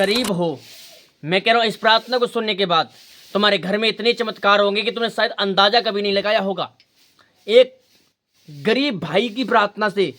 गरीब हो, मैं कह रहा हूँ इस प्रार्थना को सुनने के बाद तुम्हारे घर में इतने चमत्कार होंगे कि तुमने शायद अंदाजा कभी नहीं लगाया होगा। एक गरीब भाई की प्रार्थना से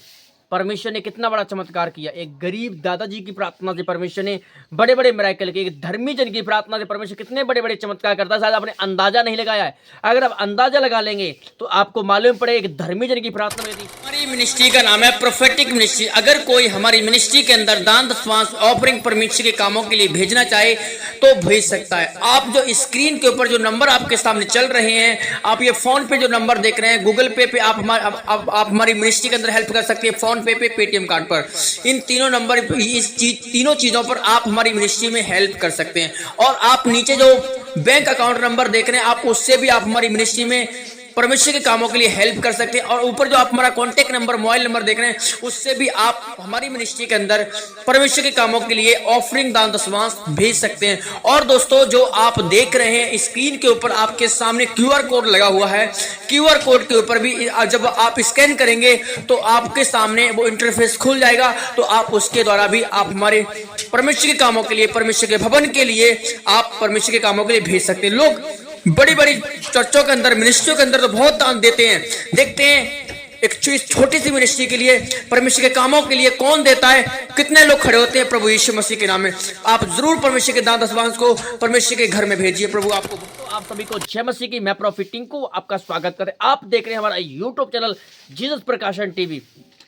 परमेश्वर ने कितना बड़ा चमत्कार किया। एक गरीब दादाजी की प्रार्थना से परमेश्वर ने बड़े बड़े मिराकल किए। एक धर्मी जन की प्रार्थना से परमेश्वर कितने बड़े बड़े चमत्कार करता है, शायद आपने अंदाजा नहीं लगाया है। अगर आप अंदाजा लगा लेंगे तो आपको मालूम पड़े एक धर्मी जन की प्रार्थना में। हमारी मिनिस्ट्री का नाम है प्रोफेटिक मिनिस्ट्री। अगर कोई हमारी मिनिस्ट्री के अंदर दान दशमांश ऑफरिंग परमेश्वर के कामों के लिए भेजना चाहे तो भेज सकता है। आप जो स्क्रीन के ऊपर जो नंबर आपके सामने चल रहे हैं, आप ये फोन पे जो नंबर देख रहे हैं, गूगल पे आप हमारी मिनिस्ट्री के अंदर हेल्प कर सकते हैं। फोन पे पेटीएम कार्ड पर, इन तीनों नंबर, तीनों चीजों पर आप हमारी मिनिस्ट्री में हेल्प कर सकते हैं। और आप नीचे जो बैंक अकाउंट नंबर देख रहे हैं, आप उससे भी आप हमारी मिनिस्ट्री में परमेश्वर के कामों के लिए हेल्प कर सकते हैं। और ऊपर जो आप हमारा कॉन्टेक्ट नंबर, मोबाइल नंबर देख रहे हैं, उससे भी आप हमारी मिनिस्ट्री के अंदर परमेश्वर के कामों के लिए ऑफरिंग दान दशमांश भेज सकते हैं। और दोस्तों, जो आप देख रहे हैं स्क्रीन के ऊपर आपके सामने क्यूआर कोड लगा हुआ है। क्यूआर कोड के ऊपर भी जब आप स्कैन करेंगे तो आपके सामने वो इंटरफेस खुल जाएगा। तो आप उसके द्वारा भी आप हमारे परमेश्वर के कामों के लिए, परमेश्वर के भवन के लिए आप परमेश्वर के कामों के लिए भेज सकते हैं। लोग बड़ी बड़ी चर्चों के अंदर, मिनिस्ट्रियों के अंदर तो बहुत दान देते हैं। देखते हैं एक छोटी सी मिनिस्ट्री के लिए, परमेश्वर के कामों के लिए कौन देता है, कितने लोग खड़े होते हैं प्रभु यीशु मसीह के नाम में। आप जरूर परमेश्वर के दान दशमांश को परमेश्वर के घर में भेजिए। प्रभु आपको, तो आप सभी को जय मसीह की। मैं प्रॉफिट टिंकू आपका स्वागत करें। आप देख रहे हैं हमारा यूट्यूब चैनल जीसस प्रकाशन टीवी।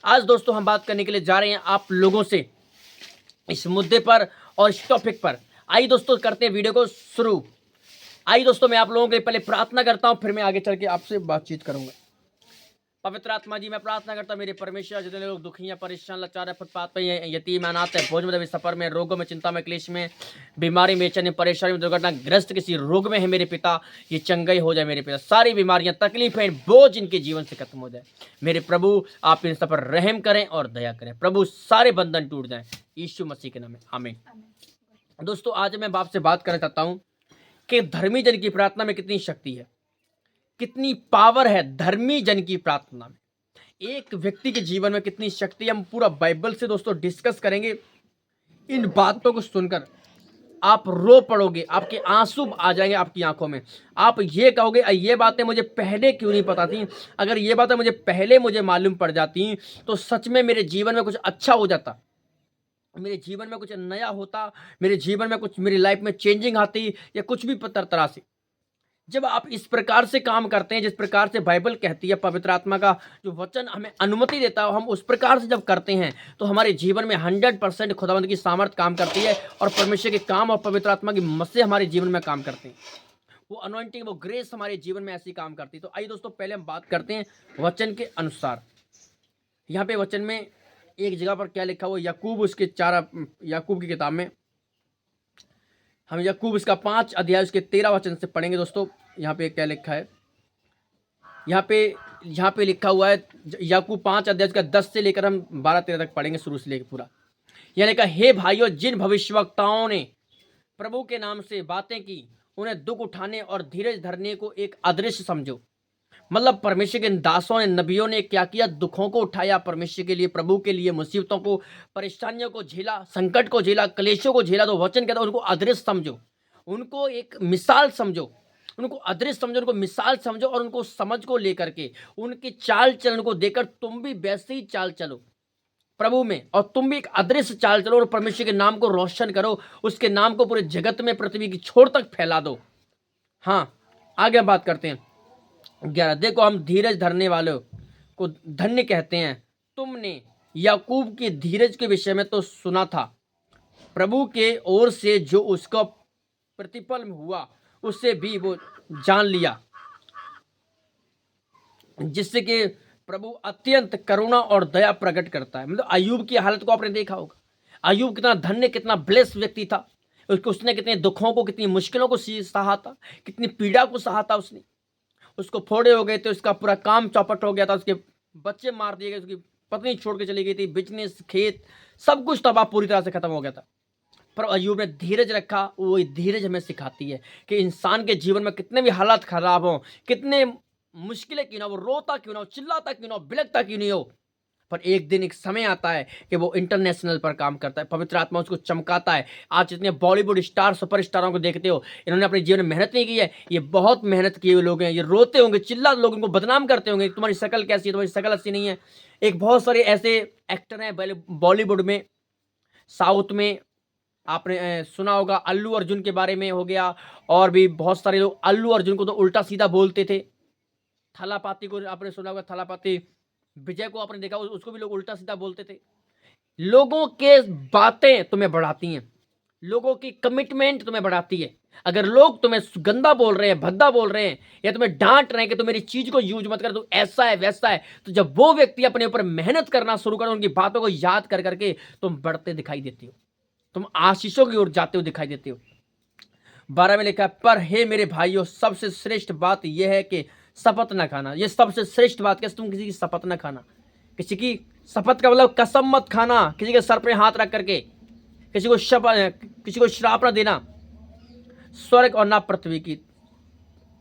आज दोस्तों हम बात करने के लिए जा रहे हैं आप लोगों से इस मुद्दे पर और इस टॉपिक पर। आइए दोस्तों करते हैं वीडियो को शुरू। आइए दोस्तों, मैं आप लोगों के पहले प्रार्थना करता हूं, फिर मैं आगे चल के आपसे बातचीत करूंगा। पवित्र आत्मा जी, मैं प्रार्थना करता हूं मेरे परमेश्वर, जितने लोग दुखी हैं, परेशान, लाचार है, फुटपाथ पे यतीम, अनाथ है, भोज में, सफर में, रोगों में, चिंता में, क्लेश में, बीमारी में, चने, परेशानी में, दुर्घटना ग्रस्त किसी रोग में है मेरे पिता, ये चंगाई हो जाए मेरे पिता। सारी बीमारियां, तकलीफें, बोझ इनके जीवन से खत्म हो जाए मेरे प्रभु। आप इन सब पर रहम करें और दया करें प्रभु। सारे बंधन टूट जाए यीशु मसीह के नाम में, आमीन। दोस्तों, आज मैं बाप से बात करना चाहता हूँ कि धर्मी जन की प्रार्थना में कितनी शक्ति है, कितनी पावर है धर्मी जन की प्रार्थना में। एक व्यक्ति के जीवन में कितनी शक्ति है, हम पूरा बाइबल से दोस्तों डिस्कस करेंगे। इन बातों को सुनकर आप रो पड़ोगे, आपके आंसू आ जाएंगे आपकी आंखों में। आप ये कहोगे ये बातें मुझे पहले क्यों नहीं पता थी। अगर ये बातें मुझे मालूम पड़ जाती तो सच में मेरे जीवन में कुछ अच्छा हो जाता, मेरे जीवन में कुछ नया होता, मेरे जीवन में कुछ, मेरी लाइफ में चेंजिंग आती, या कुछ भी तरह से। जब आप इस प्रकार से काम करते हैं, जिस प्रकार से बाइबल कहती है, पवित्र आत्मा का जो वचन हमें अनुमति देता है, हम उस प्रकार से जब करते हैं तो हमारे जीवन में 100% खुदावंद की सामर्थ काम करती है। और परमेश्वर के काम और पवित्र आत्मा की मस्से हमारे जीवन में काम करते हैं। वो अनॉइंटिंग, वो ग्रेस हमारे जीवन में ऐसी काम करती है। तो आइए दोस्तों, पहले हम बात करते हैं वचन के अनुसार। यहाँ पे वचन में एक जगह पर क्या लिखा हुआ, याकूब, उसके याकूब की किताब में हम याकूब इसका 5 अध्याय उसके 13 वचन से पढ़ेंगे। दोस्तों, यहाँ पे क्या लिखा है, यहाँ पे लिखा हुआ है याकूब 5 अध्याय उसका 10 से लेकर हम 12-13 तक पढ़ेंगे, शुरू से लेकर पूरा। यहाँ लिखा, हे भाइयों, जिन भविष्यवक्ताओं ने प्रभु के नाम से बातें की, उन्हें दुख उठाने और धीरज धरने को एक अदृश्य समझो। मतलब परमेश्वर के दासों ने, नबियों ने क्या किया, दुखों को उठाया परमेश्वर के लिए, प्रभु के लिए, मुसीबतों को, परेशानियों को झेला, संकट को झेला, क्लेशों को झेला। तो वचन कहता है उनको अदृश्य समझो, उनको एक मिसाल समझो, उनको अदृश्य समझो, उनको मिसाल समझो। और उनको समझ को लेकर के, उनकी चाल चलन को देखकर तुम भी वैसे ही चाल चलो प्रभु में, और तुम भी एक अदृश्य चाल चलो और परमेश्वर के नाम को रोशन करो, उसके नाम को पूरे जगत में, पृथ्वी की छोर तक फैला दो। हाँ, आगे हम बात करते हैं 11। देखो, हम धीरज धरने वालों को धन्य कहते हैं। तुमने याकूब की धीरज के विषय में तो सुना था, प्रभु के ओर से जो उसका प्रतिफल हुआ उससे भी वो जान लिया, जिससे कि प्रभु अत्यंत करुणा और दया प्रकट करता है। मतलब अय्यूब की हालत को आपने देखा होगा, अय्यूब कितना धन्य, कितना ब्लेस व्यक्ति था। उसने कितने दुखों को, कितनी मुश्किलों को सहा था, कितनी पीड़ा को सहा था उसने। उसको फोड़े हो गए थे, उसका पूरा काम चौपट हो गया था, उसके बच्चे मार दिए गए, उसकी पत्नी छोड़ के चली गई थी, बिजनेस, खेत, सब कुछ तबाह पूरी तरह से खत्म हो गया था। पर अय्यूब ने धीरज रखा। वो धीरज हमें सिखाती है कि इंसान के जीवन में कितने भी हालात खराब हो, कितने मुश्किलें क्यों ना, वो रोता क्यों ना हो, चिल्लाता क्यों ना हो, बिलखता क्यों नहीं हो, पर एक दिन एक समय आता है कि वो इंटरनेशनल पर काम करता है, पवित्र आत्मा उसको चमकाता है। आज जितने बॉलीवुड स्टार सुपर स्टारों को देखते हो, इन्होंने अपने जीवन में मेहनत नहीं की है, ये बहुत मेहनत किए हुए लोग हैं। ये रोते होंगे, चिल्ला लोग इनको बदनाम करते होंगे, तुम्हारी शक्ल कैसी है, तुम्हारी शक्ल अच्छी नहीं है। एक बहुत सारे ऐसे एक्टर हैं बॉलीवुड में, साउथ में, आपने सुना होगा अल्लू अर्जुन के बारे में हो गया, और भी बहुत सारे लोग अल्लू अर्जुन को तो उल्टा सीधा बोलते थे। थलापाती को आपने सुना होगा, थलापाती विजय को आपने देखा, उसको भी लोग उल्टा सीधा बोलते थे। लोगों के बातें तुम्हें बढ़ाती हैं, लोगों की कमिटमेंट तुम्हें बढ़ाती है। अगर लोग तुम्हें गंदा बोल रहे हैं, भद्दा बोल रहे हैं, या तुम्हें डांट रहे हैं कि तुम मेरी चीज को यूज मत कर, तो ऐसा है वैसा है, तो जब वो व्यक्ति अपने ऊपर मेहनत करना शुरू करो, उनकी बातों को याद कर करके तुम बढ़ते दिखाई देते हो, तुम आशीषों की ओर जाते हो दिखाई देते हो। 12 में लिखा है, पर हे मेरे भाइयों, सबसे श्रेष्ठ बात यह है कि शपथ न खाना। ये सबसे श्रेष्ठ बात कैसे, तुम किसी की शपथ न खाना। किसी की शपथ का मतलब कसम मत खाना, किसी के सर पे हाथ रख करके किसी को श्राप न देना, स्वर्ग और ना पृथ्वी की,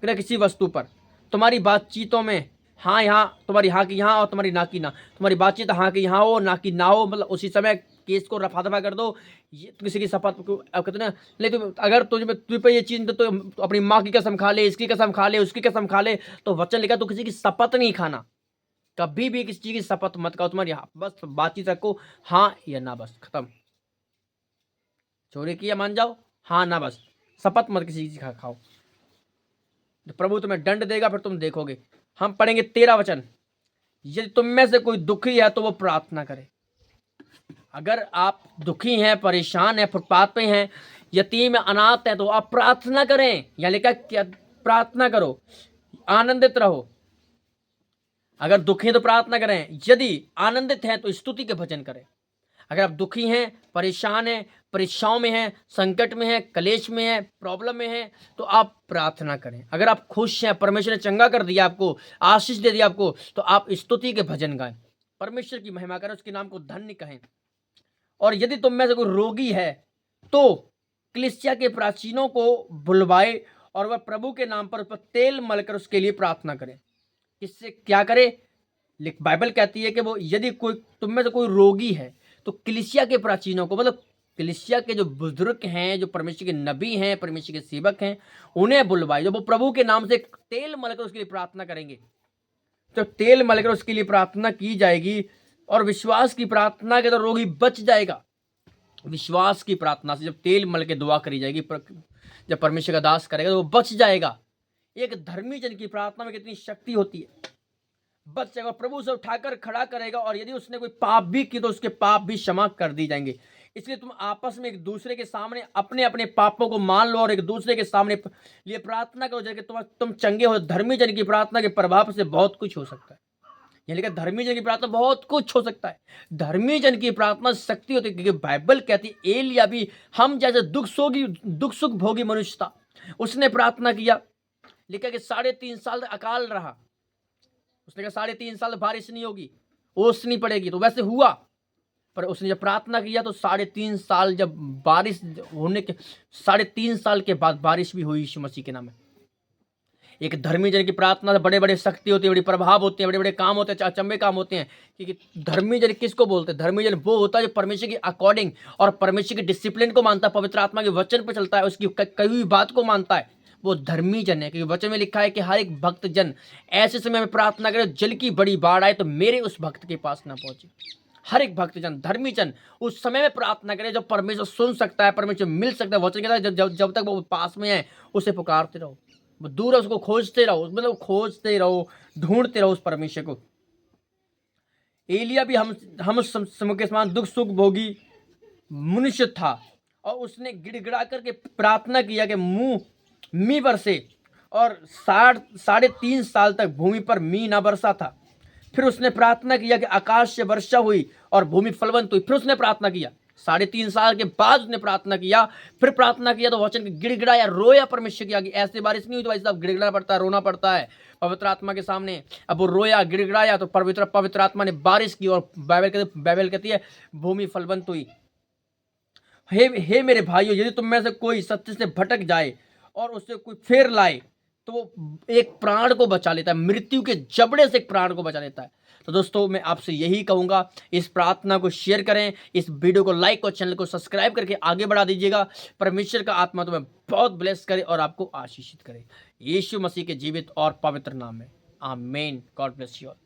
न किसी वस्तु पर। तुम्हारी बातचीतों में हाँ यहाँ, तुम्हारी हाँ की यहाँ और तुम्हारी ना की ना, तुम्हारी बातचीत हाँ की यहाँ हो, ना की ना हो, मतलब उसी समय केस को रफा दफा कर दो। ये किसी की शपथ कहते ना, लेकिन अगर तुझ पे ये चीज तो अपनी माँ की कसम खा ले, इसकी कसम खा ले, उसकी कसम खा ले, तो वचन लिखा तो किसी की शपथ नहीं खाना। कभी भी किसी चीज की शपथ मत खाओ, तुम्हारी बस बातचीत रखो हाँ या ना, बस खत्म। चोरी किया मान जाओ, हाँ ना, बस शपथ मत किसी चीज खाओ। प्रभु तुम्हें दंड देगा, फिर तुम देखोगे। हम पढ़ेंगे 13 वचन। यदि तुम में से कोई दुखी है तो वो प्रार्थना करे। अगर आप दुखी हैं, परेशान हैं, फुटपाथ पे हैं, यतीम अनाथ हैं, तो आप प्रार्थना करें। या लिखा क्या, प्रार्थना करो, आनंदित रहो। अगर दुखी हैं तो प्रार्थना करें, यदि आनंदित हैं तो स्तुति के भजन करें। अगर आप दुखी हैं, परेशान हैं, परीक्षाओं में हैं, संकट में हैं, कलेश में हैं, प्रॉब्लम में हैं, तो आप प्रार्थना करें। अगर आप खुश हैं, परमेश्वर ने चंगा कर दिया आपको, आशीष दे दिया आपको, तो आप स्तुति के भजन गाएं, परमेश्वर की महिमा करें, उसके नाम को धन्य कहें। और यदि तुम में से कोई रोगी है तो कलीसिया के प्राचीनों को बुलवाए और वह प्रभु के नाम पर उस पर तेल मलकर उसके लिए प्रार्थना करें। इससे क्या करे, बाइबल कहती है कि वो यदि कोई तुम में से कोई रोगी है तो कलीसिया के प्राचीनों को, मतलब कलीसिया के जो बुजुर्ग हैं, जो परमेश्वर के नबी हैं, परमेश्वर के सेवक हैं, उन्हें बुलवाए। जब वो प्रभु के नाम से तेल मलकर उसके लिए प्रार्थना करेंगे, तो तेल मलकर उसके लिए प्रार्थना की जाएगी, और विश्वास की प्रार्थना के तो रोगी बच जाएगा। विश्वास की प्रार्थना से जब तेल मल के दुआ करी जाएगी, जब परमेश्वर का दास करेगा तो वो बच जाएगा। एक धर्मी जन की प्रार्थना में कितनी शक्ति होती है, बच जाएगा, प्रभु से उठाकर खड़ा करेगा, और यदि उसने कोई पाप भी की तो उसके पाप भी क्षमा कर दी जाएंगे। इसलिए तुम आपस में एक दूसरे के सामने अपने अपने पापों को मान लो और एक दूसरे के सामने लिए प्रार्थना करो, जैसे तुम चंगे हो। धर्मी जन की प्रार्थना के प्रभाव से बहुत कुछ हो सकता है। यानी कि धर्मी जन की प्रार्थना बहुत कुछ हो सकता है। धर्मी जन की प्रार्थना शक्ति होती है, क्योंकि बाइबल कहती है एलिया भी हम जैसे दुख सुख भोगी मनुष्य था, उसने प्रार्थना किया। लिखा कि 3.5 साल अकाल रहा, उसने कहा 3.5 साल बारिश नहीं होगी, ओस नहीं पड़ेगी, तो वैसे हुआ। पर उसने जब प्रार्थना किया तो 3.5 साल जब बारिश होने के 3.5 साल के बाद बारिश भी हुई यीशु मसीह के नाम में। एक धर्मी जन की प्रार्थना से बड़े बड़े शक्ति होती है, बड़ी प्रभाव होते हैं, बड़े बड़े काम होते हैं, अचंभे काम होते हैं। क्योंकि धर्मी जन किसको बोलते हैं? धर्मी जन वो होता है जो परमेश्वर के अकॉर्डिंग और परमेश्वर के डिसिप्लिन को मानता है, पवित्र आत्मा के वचन पर चलता है, उसकी कही हुई बात को मानता है, वो धर्मी जन है। क्योंकि वचन में लिखा है कि हर एक भक्त जन ऐसे समय में प्रार्थना करे, जल की बड़ी बाढ़ आए तो मेरे उस भक्त के पास ना पहुंचे। हर एक भक्तजन, धर्मी जन उस समय में प्रार्थना करे जब परमेश्वर सुन सकता है, परमेश्वर मिल सकता है। वचन कहता है जब तक वो पास में है उसे पुकारते रहो, वो दूर है उसको खोजते रहो, मतलब खोजते रहो, ढूंढते रहो उस परमेश्वर को। एलिया भी हम के समान दुख सुख भोगी मनुष्य था, और उसने गिड़गिड़ा करके प्रार्थना किया कि मी बरसे, और 3.5 साल तक भूमि पर मी ना बरसा था। फिर उसने प्रार्थना किया कि आकाश से वर्षा हुई और भूमि फलवंत हुई। फिर उसने प्रार्थना किया, 3.5 साल के बाद उसने प्रार्थना किया, फिर प्रार्थना किया तो वचन गिड़गिड़ाया, रोया परमेश्वर के आगे। ऐसे बारिश नहीं हुई तो भाई साहब गिड़गिड़ाना पड़ता है, रोना पड़ता है पवित्र आत्मा के सामने। अब वो रोया, गिड़गिड़ाया तो पवित्र आत्मा ने बारिश की, और बाइबल कहती है भूमि फलवंत हुई। हे मेरे भाइयों, यदि तुम में से कोई सत्य से भटक जाए और उससे कोई फेर लाए, तो वो एक प्राण को बचा लेता है, मृत्यु के जबड़े से एक प्राण को बचा लेता है। तो दोस्तों मैं आपसे यही कहूँगा, इस प्रार्थना को शेयर करें, इस वीडियो को लाइक और चैनल को सब्सक्राइब करके आगे बढ़ा दीजिएगा। परमेश्वर का आत्मा तुम्हें बहुत ब्लेस करे और आपको आशीषित करे, यीशु मसीह के जीवित और पवित्र नाम में, आमीन। God bless you all.